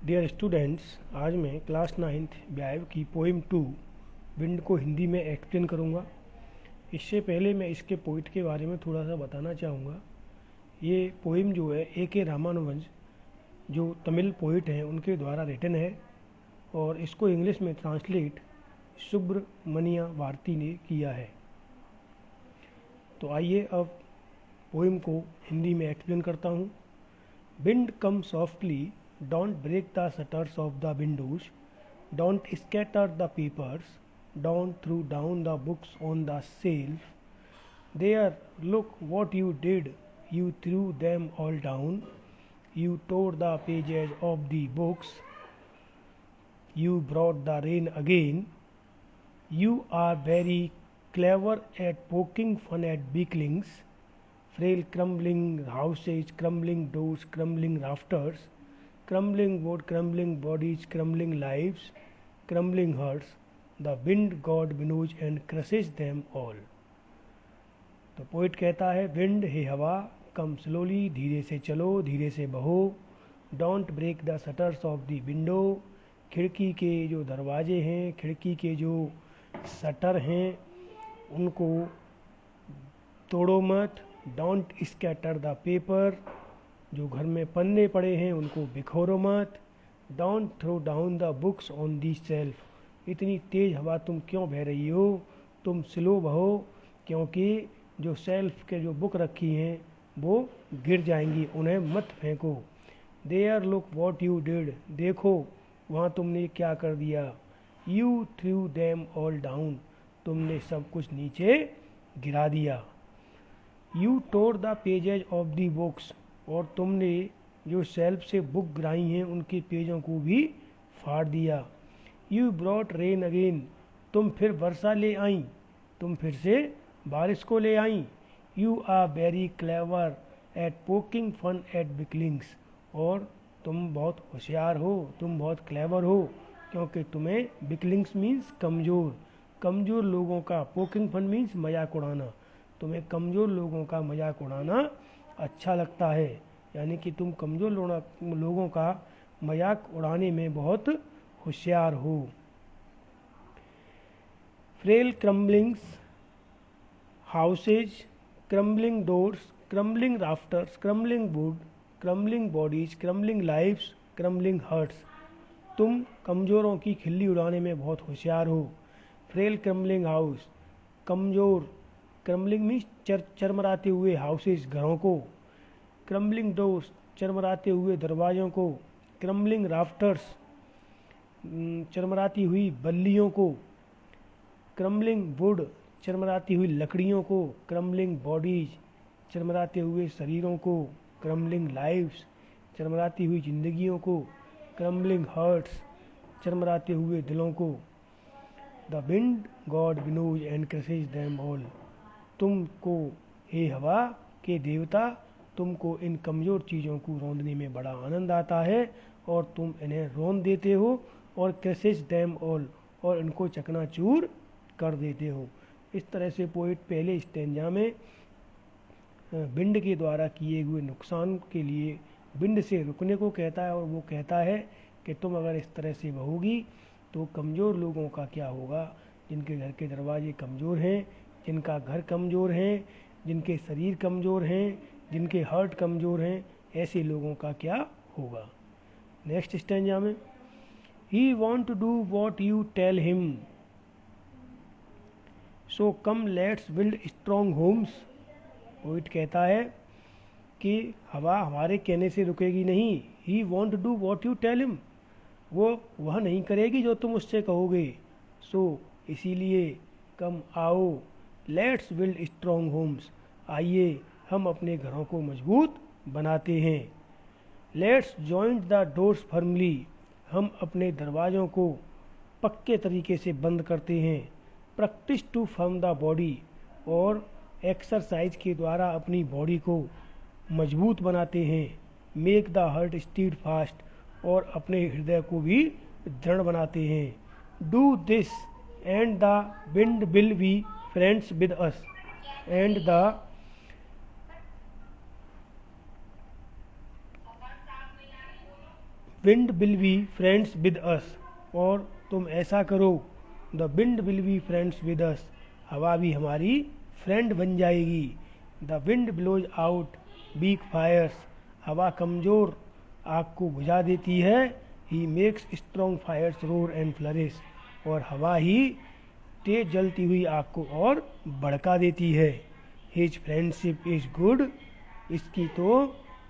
Dear students, आज मैं class 9th व्यायाम की पोइम 2 विंड को हिंदी में एक्सप्लेन करूँगा। इससे पहले मैं इसके पोइट के बारे में थोड़ा सा बताना चाहूँगा। ये पोइम जो है A.K. रामानुजन जो तमिल पोइट हैं उनके द्वारा रिटन है और इसको इंग्लिश में ट्रांसलेट सुब्रमण्या भारती ने किया है। तो आइए अब पोइम को हिंदी में एक्सप्लेन करता हूँ। Wind comes softly, don't break the shutters of the windows, don't scatter the papers, don't throw down the books on the shelf. There, look what you did, you threw them all down, you tore the pages of the books, you brought the rain again. You are very clever at poking fun at weaklings. Frail crumbling houses, crumbling doors, crumbling rafters, crumbling wood, crumbling bodies, crumbling lives, crumbling hearts. The wind god winnows and crushes them all. तो poet कहता है, wind हे हवा, कम slowly, धीरे से चलो, धीरे से बहो, don't break the shutters of the window, खिड़की के जो दरवाजे हैं, खिड़की के जो शटर हैं उनको तोड़ो मत, डोंट स्कैटर द पेपर, जो घर में पन्ने पड़े हैं उनको बिखोरो मत, don't throw down the books on the shelf, इतनी तेज़ हवा तुम क्यों बह रही हो, तुम स्लो बहो क्योंकि जो शेल्फ के जो बुक रखी हैं वो गिर जाएंगी, उन्हें मत फेंको। There look what you did, देखो वहाँ तुमने क्या कर दिया। You threw them all down, तुमने सब कुछ नीचे गिरा दिया। You tore the pages of the books, और तुमने जो शेल्फ से बुक गिराई हैं उनके पेजों को भी फाड़ दिया। यू ब्रॉट रेन अगेन, तुम फिर वर्षा ले आई, तुम फिर से बारिश को ले आई। You are very clever at poking fun at weaklings, और तुम बहुत होशियार हो, तुम बहुत क्लेवर हो क्योंकि तुम्हें विकलिंग्स मीन्स कमज़ोर, कमज़ोर लोगों का, पोकिंग फन मीन्स मजाक उड़ाना, तुम्हें कमज़ोर लोगों का मजाक उड़ाना अच्छा लगता है, यानी कि तुम कमज़ोर लोगों का मजाक उड़ाने में बहुत होशियार हो। Frail crumblings houses, crumbling doors, crumbling rafters, crumbling wood, crumbling bodies, crumbling lifes, crumbling hearts, तुम कमज़ोरों की खिल्ली उड़ाने में बहुत होशियार हो। फ्रेल क्रम्बलिंग हाउस, कमज़ोर, क्रम्बलिंग मीन्स चरमराते हुए हाउसेज, घरों को, क्रम्बलिंग डोर्स, चरमराते हुए दरवाज़ों को, क्रम्बलिंग राफ्टर्स, चरमराती हुई बल्लियों को, क्रम्बलिंग वुड, चरमराती हुई लकड़ियों को, क्रम्बलिंग बॉडीज, चरमराते हुए शरीरों को, क्रम्बलिंग लाइव्स, चरमराती हुई जिंदगियों को, क्रम्बलिंग हर्ट्स, चरमराते हुए दिलों को। The wind god winnows and crushes them all, तुमको हे हवा के देवता, तुमको इन कमज़ोर चीज़ों को रौंदने में बड़ा आनंद आता है और तुम इन्हें रौंद देते हो, और क्रशेज देम ऑल, और इनको चकनाचूर कर देते हो। इस तरह से पोइट पहले स्टेंजा में विंड के द्वारा किए हुए नुकसान के लिए विंड से रुकने को कहता है, और वो कहता है कि तुम अगर इस तरह से बहोगी तो कमज़ोर लोगों का क्या होगा, जिनके घर के दरवाजे कमज़ोर हैं, जिनका घर कमज़ोर हैं, जिनके शरीर कमज़ोर हैं, जिनके हार्ट कमज़ोर हैं, ऐसे लोगों का क्या होगा। नेक्स्ट स्टेंजा में, he want to do what you tell him, so come let's build strong homes. Poet कहता है कि हवा हमारे कहने से रुकेगी नहीं। He want to do what you tell him, वो वह नहीं करेगी जो तुम उससे कहोगे। सो इसीलिए कम आओ, लेट्स बिल्ड स्ट्रॉन्ग होम्स, आइए हम अपने घरों को मजबूत बनाते हैं। Let's joint the doors firmly, हम अपने दरवाज़ों को पक्के तरीके से बंद करते हैं। Practice to firm the body, और एक्सरसाइज के द्वारा अपनी बॉडी को मजबूत बनाते हैं। Make the heart steadfast, और अपने हृदय को भी दृढ़ बनाते हैं। Do this and the wind will be friends with us, and the wind will be friends with us, और तुम ऐसा करो, the wind will be friends with us, हवा भी हमारी फ्रेंड बन जाएगी। The wind blows out weak fires, हवा कमज़ोर आग को बुझा देती है। He makes strong fires roar and flourish, और हवा ही तेज जलती हुई आग को और भड़का देती है। हिज फ्रेंडशिप इज़ गुड, इसकी तो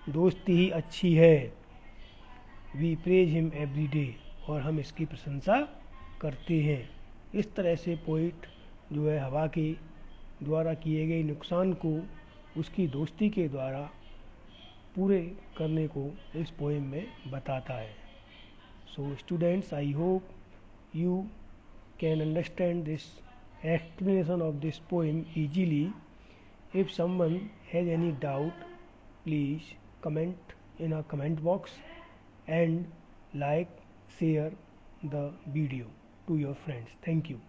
दोस्ती ही अच्छी है। We praise him every day, और हम इसकी प्रशंसा करते हैं। इस तरह से पोइट जो है हवा के द्वारा किए गए नुकसान को उसकी दोस्ती के द्वारा पूरे करने को इस पोएम में बताता है। So students, I hope you can understand this explanation of this poem easily. If someone has any doubt, please comment in a comment box and like, share the video to your friends. Thank you.